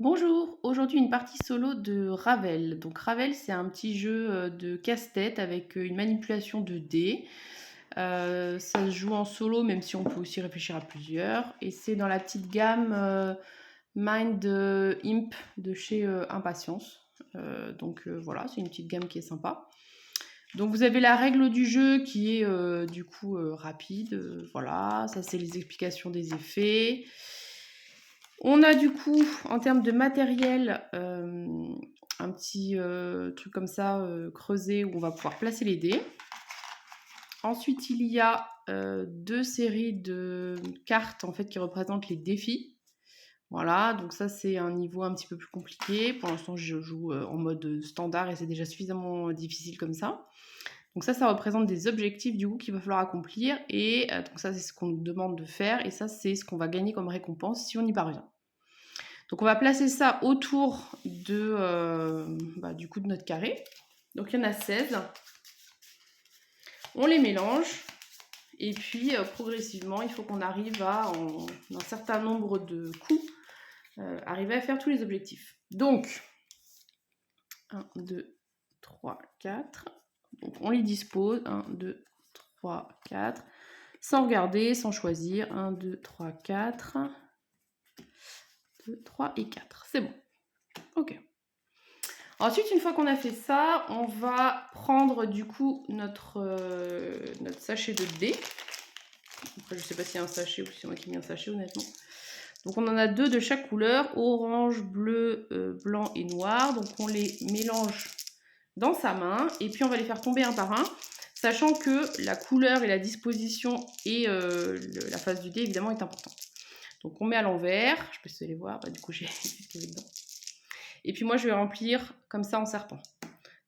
Bonjour, aujourd'hui une partie solo de Ravel. Donc Ravel, c'est un petit jeu de casse-tête avec une manipulation de dés. Ça se joue en solo, même si on peut aussi réfléchir à plusieurs. Et c'est dans la petite gamme Mind Imp de chez Impatience. Voilà, c'est une petite gamme qui est sympa. Donc vous avez la règle du jeu qui est du coup rapide. Voilà, ça c'est les explications des effets. On a du coup, en termes de matériel, un petit truc comme ça creusé où on va pouvoir placer les dés. Ensuite, il y a deux séries de cartes en fait qui représentent les défis. Voilà, donc ça c'est un niveau un petit peu plus compliqué. Pour l'instant, je joue en mode standard et c'est déjà suffisamment difficile comme ça. Donc ça représente des objectifs du coup qu'il va falloir accomplir. Et donc ça, c'est ce qu'on nous demande de faire. Et ça, c'est ce qu'on va gagner comme récompense si on y parvient. Donc on va placer ça autour du coup de notre carré. Donc il y en a 16. On les mélange. Et puis progressivement, il faut qu'on arrive à, en un certain nombre de coups, arriver à faire tous les objectifs. Donc 1, 2, 3, 4. Donc on les dispose. 1, 2, 3, 4. Sans regarder, sans choisir. 1, 2, 3, 4. 2, 3 et 4. C'est bon. Ok. Ensuite, une fois qu'on a fait ça, on va prendre du coup notre sachet de dés. Après, je ne sais pas s'il y a un sachet ou si c'est moi qui ai mis un sachet, honnêtement. Donc, on en a deux de chaque couleur, orange, bleu, blanc et noir. Donc, on les mélange dans sa main et puis on va les faire tomber un par un, sachant que la couleur et la disposition et la face du dé, évidemment, est importante. Donc, on met à l'envers. Je ne sais pas si vous allez voir. Du coup, j'ai ce qu'il y avait dedans. Et puis moi, je vais remplir comme ça en serpent.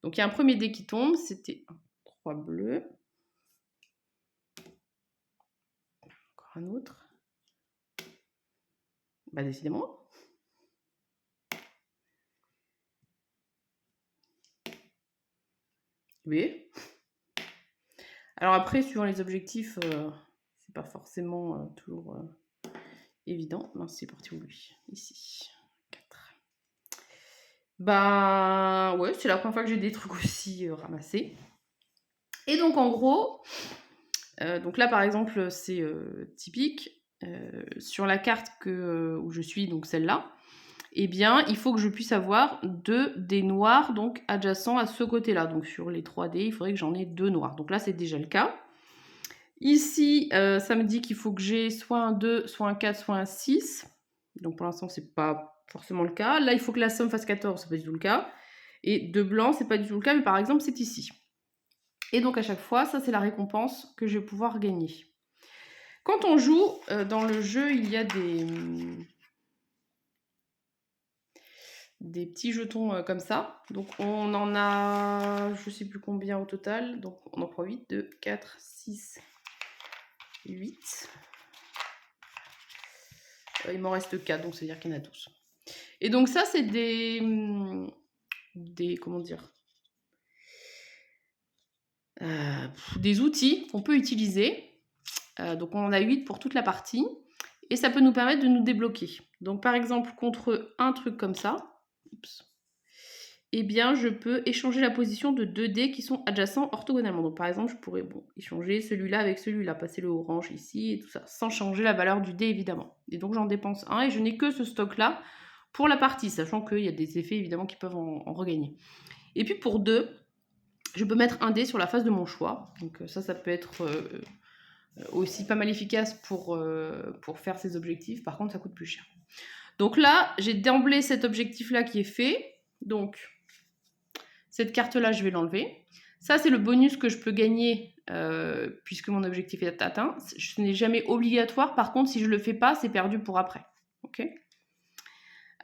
Donc, il y a un premier dé qui tombe. C'était un 3 bleu. Encore un autre. Bah, décidément. Oui. Alors après, suivant les objectifs, c'est pas forcément toujours évident. Mince, c'est parti où lui? Ici. 4. Ben ouais, c'est la première fois que j'ai des trucs aussi ramassés. Et donc en gros, donc là par exemple, c'est typique. Sur la carte où je suis, donc celle-là, eh bien, il faut que je puisse avoir deux dés noirs donc adjacents à ce côté-là. Donc sur les 3 dés, il faudrait que j'en ai 2 noirs. Donc là, c'est déjà le cas. Ici, ça me dit qu'il faut que j'ai soit un 2, soit un 4, soit un 6. Donc pour l'instant, c'est pas forcément le cas. Là, il faut que la somme fasse 14, c'est pas du tout le cas. Et 2 blancs, c'est pas du tout le cas, mais par exemple, c'est ici. Et donc à chaque fois, ça c'est la récompense que je vais pouvoir gagner. Quand on joue, dans le jeu, il y a des petits jetons comme ça. Donc on en a, je sais plus combien au total. Donc on en prend 8, 2, 4, 6, 8. Il m'en reste 4, donc ça veut dire qu'il y en a 12. Et donc ça, c'est comment dire, des outils qu'on peut utiliser. Donc on en a 8 pour toute la partie. Et ça peut nous permettre de nous débloquer. Donc par exemple, contre un truc comme ça, eh bien je peux échanger la position de 2 dés qui sont adjacents orthogonalement. Donc par exemple, je pourrais échanger celui-là avec celui-là, passer le orange ici et tout ça, sans changer la valeur du dé évidemment. Et donc j'en dépense un et je n'ai que ce stock-là pour la partie, sachant qu'il y a des effets évidemment qui peuvent en regagner. Et puis pour 2, je peux mettre un dé sur la face de mon choix. Donc ça peut être aussi pas mal efficace pour faire ces objectifs. Par contre, ça coûte plus cher. Donc là, j'ai d'emblée cet objectif-là qui est fait. Donc, cette carte-là, je vais l'enlever. Ça, c'est le bonus que je peux gagner puisque mon objectif est atteint. Ce n'est jamais obligatoire. Par contre, si je ne le fais pas, c'est perdu pour après. Ok.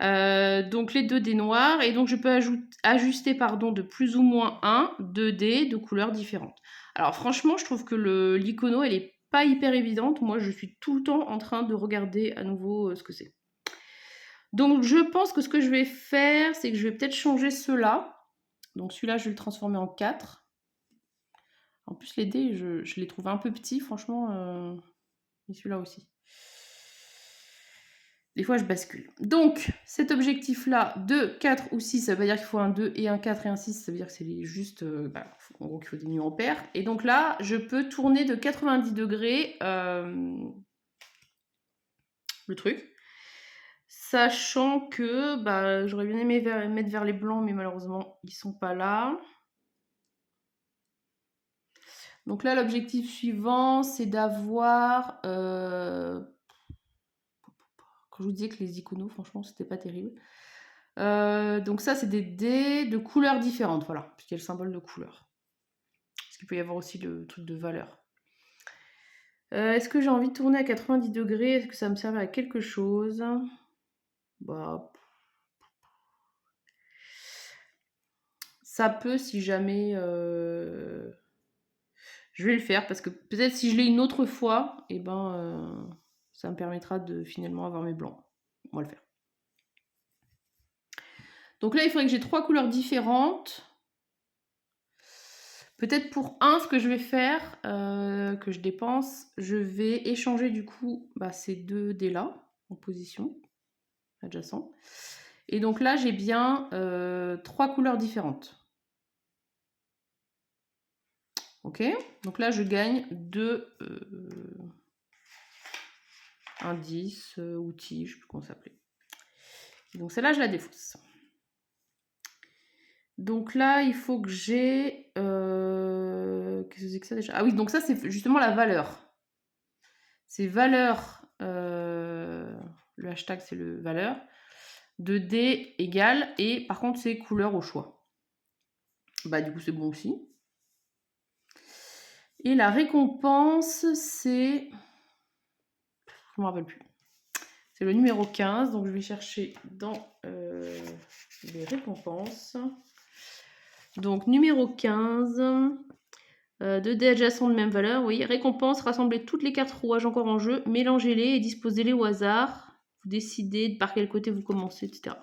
Donc les 2 dés noirs. Et donc, je peux ajuster de plus ou moins 2 dés de couleurs différentes. Alors franchement, je trouve que l'icono, elle est pas hyper évidente. Moi, je suis tout le temps en train de regarder à nouveau ce que c'est. Donc je pense que ce que je vais faire, c'est que je vais peut-être changer ceux-là. Donc celui-là, je vais le transformer en 4. En plus, les dés, je les trouve un peu petits, franchement. Et celui-là aussi. Des fois, je bascule. Donc, cet objectif-là, 2, 4 ou 6, ça veut pas dire qu'il faut un 2 et un 4 et un 6, ça veut dire que c'est juste, en gros, qu'il faut des numéros pairs. Et donc là, je peux tourner de 90 degrés le truc. Sachant que j'aurais bien aimé mettre vers les blancs, mais malheureusement, ils sont pas là. Donc là, l'objectif suivant, c'est d'avoir... Quand je vous disais que les iconos, franchement, c'était pas terrible. Donc ça, c'est des dés de couleurs différentes, voilà, puisqu'il y a le symbole de couleur. Parce qu'il peut y avoir aussi le truc de valeur. Est-ce que j'ai envie de tourner à 90 degrés? Est-ce que ça me servait à quelque chose? Ça peut si jamais... Je vais le faire parce que peut-être si je l'ai une autre fois, ça me permettra de finalement avoir mes blancs. On va le faire. Donc là, il faudrait que j'ai 3 couleurs différentes. Peut-être pour un, ce que je vais faire, que je dépense, je vais échanger du coup ces 2 dés-là en position adjacent. Et donc là, j'ai bien 3 couleurs différentes. Ok, donc là, je gagne 2 indices, outils, je ne sais plus comment ça s'appelait. Donc celle-là, je la défausse. Donc là, il faut que j'ai... Qu'est-ce que c'est que ça déjà? Ah oui, donc ça, c'est justement la valeur. C'est valeur... le hashtag, c'est le valeur. De D égale. Et par contre, c'est couleur au choix. Du coup, c'est bon aussi. Et la récompense, c'est... Je ne me rappelle plus. C'est le numéro 15. Donc, je vais chercher dans les récompenses. Donc, numéro 15... 2 dés adjacents de même valeur, oui. Récompense, rassemblez toutes les cartes rouages encore en jeu, mélangez-les et disposez-les au hasard. Vous décidez par quel côté vous commencez, etc.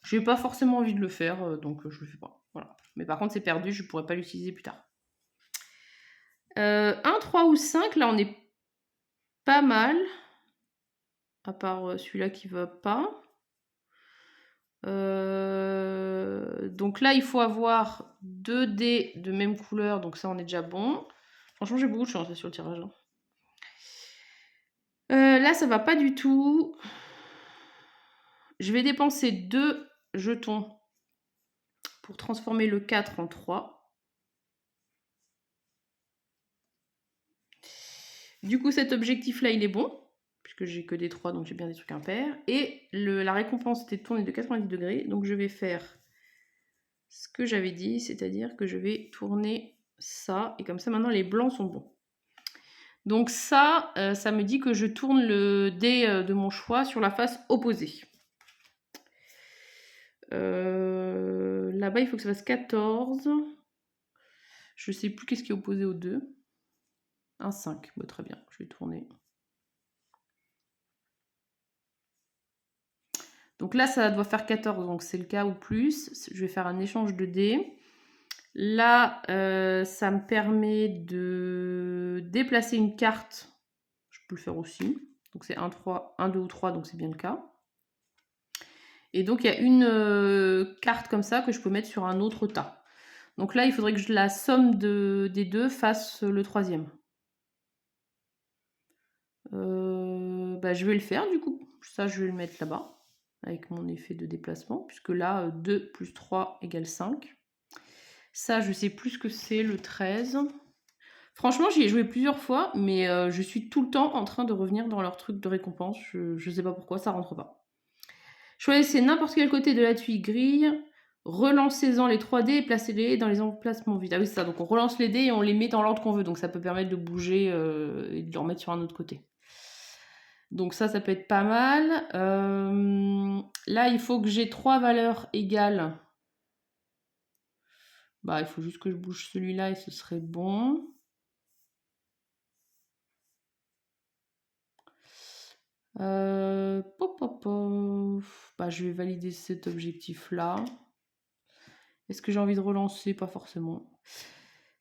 Je n'ai pas forcément envie de le faire, donc je le fais pas. Voilà. Mais par contre, c'est perdu, je ne pourrai pas l'utiliser plus tard. 1, 3 ou 5, là on est pas mal. À part celui-là qui va pas. Donc là, il faut avoir 2 dés de même couleur, donc ça on est déjà bon. Franchement, j'ai beaucoup de chance sur le tirage. Là, ça va pas du tout. Je vais dépenser 2 jetons pour transformer le 4 en 3. Du coup, cet objectif-là, il est bon, puisque j'ai que des 3, donc j'ai bien des trucs impairs. Et la récompense était de tourner de 90 degrés, donc je vais faire ce que j'avais dit, c'est-à-dire que je vais tourner ça, et comme ça, maintenant, les blancs sont bons. Donc ça, ça me dit que je tourne le dé de mon choix sur la face opposée. Là-bas, il faut que ça fasse 14. Je sais plus qu'est-ce qui est opposé aux 2. Un 5. Très bien, je vais tourner. Donc là, ça doit faire 14, donc c'est le cas ou plus. Je vais faire un échange de dés. Là, ça me permet de déplacer une carte. Je peux le faire aussi. Donc c'est 1, 3, 1, 2 ou 3, donc c'est bien le cas. Et donc il y a une carte comme ça que je peux mettre sur un autre tas. Donc là, il faudrait que la somme des deux fasse le troisième. Je vais le faire du coup. Ça, je vais le mettre là-bas avec mon effet de déplacement, puisque là, 2 plus 3 égale 5. Ça, je sais plus ce que c'est, le 13. Franchement, j'y ai joué plusieurs fois, mais je suis tout le temps en train de revenir dans leur truc de récompense. Je sais pas pourquoi, ça rentre pas. Choisissez n'importe quel côté de la tuile grille, relancez-en les 3 dés et placez-les dans les emplacements vides. Ah oui, c'est ça, donc on relance les dés et on les met dans l'ordre qu'on veut, donc ça peut permettre de bouger et de les remettre sur un autre côté. Donc ça peut être pas mal. Là, il faut que j'ai 3 valeurs égales. Il faut juste que je bouge celui-là et ce serait bon. Je vais valider cet objectif-là. Est-ce que j'ai envie de relancer? Pas forcément.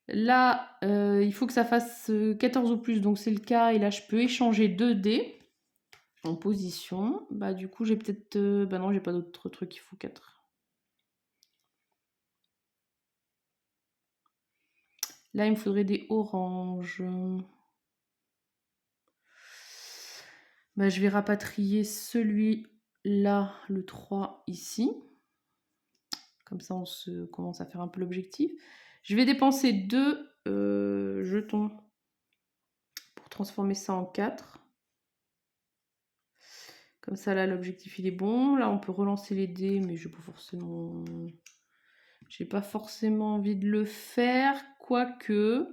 Là, il faut que ça fasse 14 ou plus, donc c'est le cas. Et là, je peux échanger 2 dés. en position. Bah du coup j'ai peut-être... bah non, j'ai pas d'autres trucs, il faut 4. Là il me faudrait des oranges. Bah, je vais rapatrier celui-là, le 3 ici. Comme ça on se commence à faire un peu l'objectif. Je vais dépenser 2 jetons pour transformer ça en 4. Comme ça là l'objectif il est bon. Là on peut relancer les dés, mais je n'ai pas forcément envie de le faire. Quoique,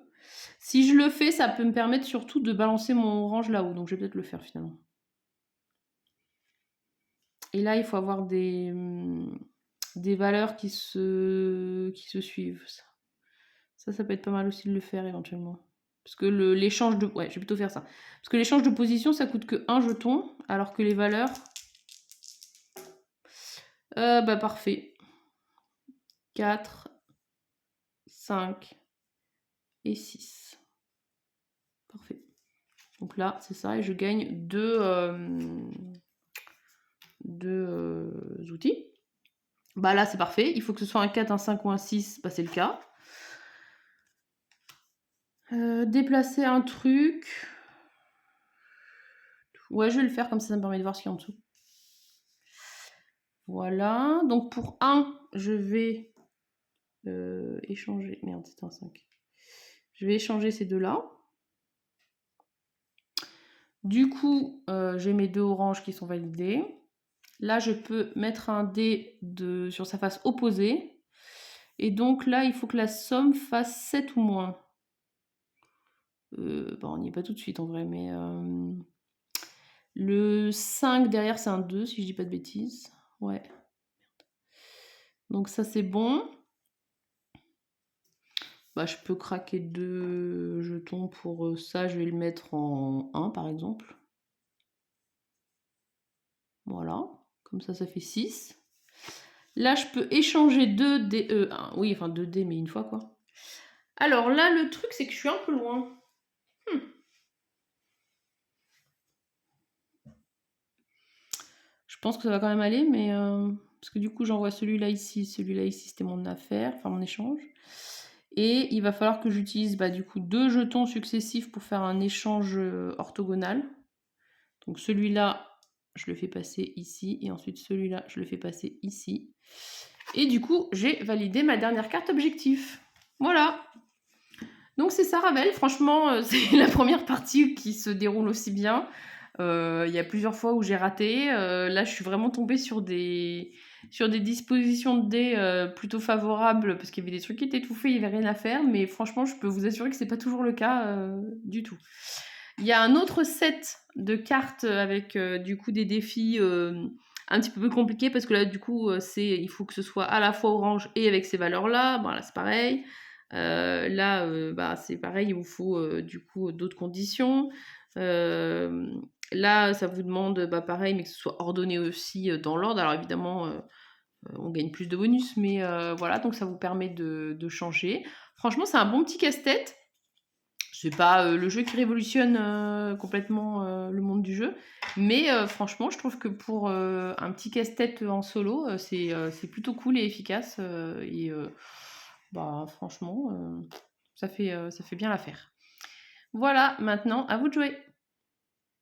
si je le fais, ça peut me permettre surtout de balancer mon orange là-haut. Donc je vais peut-être le faire finalement. Et là il faut avoir des valeurs qui se suivent. Ça peut être pas mal aussi de le faire éventuellement. Parce que l'échange de... Ouais, je vais plutôt faire ça. Parce que l'échange de position, ça coûte que 1 jeton, alors que les valeurs... bah parfait. 4, 5 et 6. Parfait. Donc là, c'est ça, et je gagne 2 outils. Bah là, c'est parfait. Il faut que ce soit un 4, un 5 ou un 6. Bah c'est le cas. Déplacer un truc. Ouais, je vais le faire comme ça me permet de voir ce qu'il y a en dessous. Voilà. Donc pour 1, je vais échanger. Merde, c'était un 5. Je vais échanger ces deux-là. Du coup, j'ai mes 2 oranges qui sont validés. Là, je peux mettre un dé sur sa face opposée. Et donc là, il faut que la somme fasse 7 ou moins. Bon, on n'y est pas tout de suite en vrai, mais... le 5 derrière, c'est un 2, si je dis pas de bêtises. Ouais. Donc ça, c'est bon. Bah, je peux craquer 2 jetons pour ça. Je vais le mettre en 1, par exemple. Voilà. Comme ça, ça fait 6. Là, je peux échanger 2 dés. Oui, enfin 2 dés, mais une fois, quoi. Alors là, le truc, c'est que je suis un peu loin. Je pense que ça va quand même aller, mais... parce que du coup, j'envoie celui-là ici, c'était mon affaire, enfin mon échange. Et il va falloir que j'utilise du coup 2 jetons successifs pour faire un échange orthogonal. Donc celui-là, je le fais passer ici, et ensuite celui-là, je le fais passer ici. Et du coup, j'ai validé ma dernière carte objectif. Voilà. Donc c'est ça, Ravel. Franchement, c'est la première partie qui se déroule aussi bien. Il y a plusieurs fois où j'ai raté. Là, je suis vraiment tombée sur des dispositions de dés plutôt favorables, parce qu'il y avait des trucs qui étaient tout faits, il n'y avait rien à faire. Mais franchement, je peux vous assurer que c'est pas toujours le cas du tout. Il y a un autre set de cartes avec du coup des défis un petit peu plus compliqués, parce que là, du coup, il faut que ce soit à la fois orange et avec ces valeurs-là. Bon, là, c'est pareil. Là, c'est pareil, il vous faut du coup d'autres conditions. Là, ça vous demande pareil, mais que ce soit ordonné aussi dans l'ordre. Alors évidemment, on gagne plus de bonus, mais voilà, donc ça vous permet de changer. Franchement, c'est un bon petit casse-tête. C'est pas le jeu qui révolutionne complètement le monde du jeu, mais franchement, je trouve que pour un petit casse-tête en solo, c'est plutôt cool et efficace. Et franchement, ça fait bien l'affaire. Voilà, maintenant, à vous de jouer.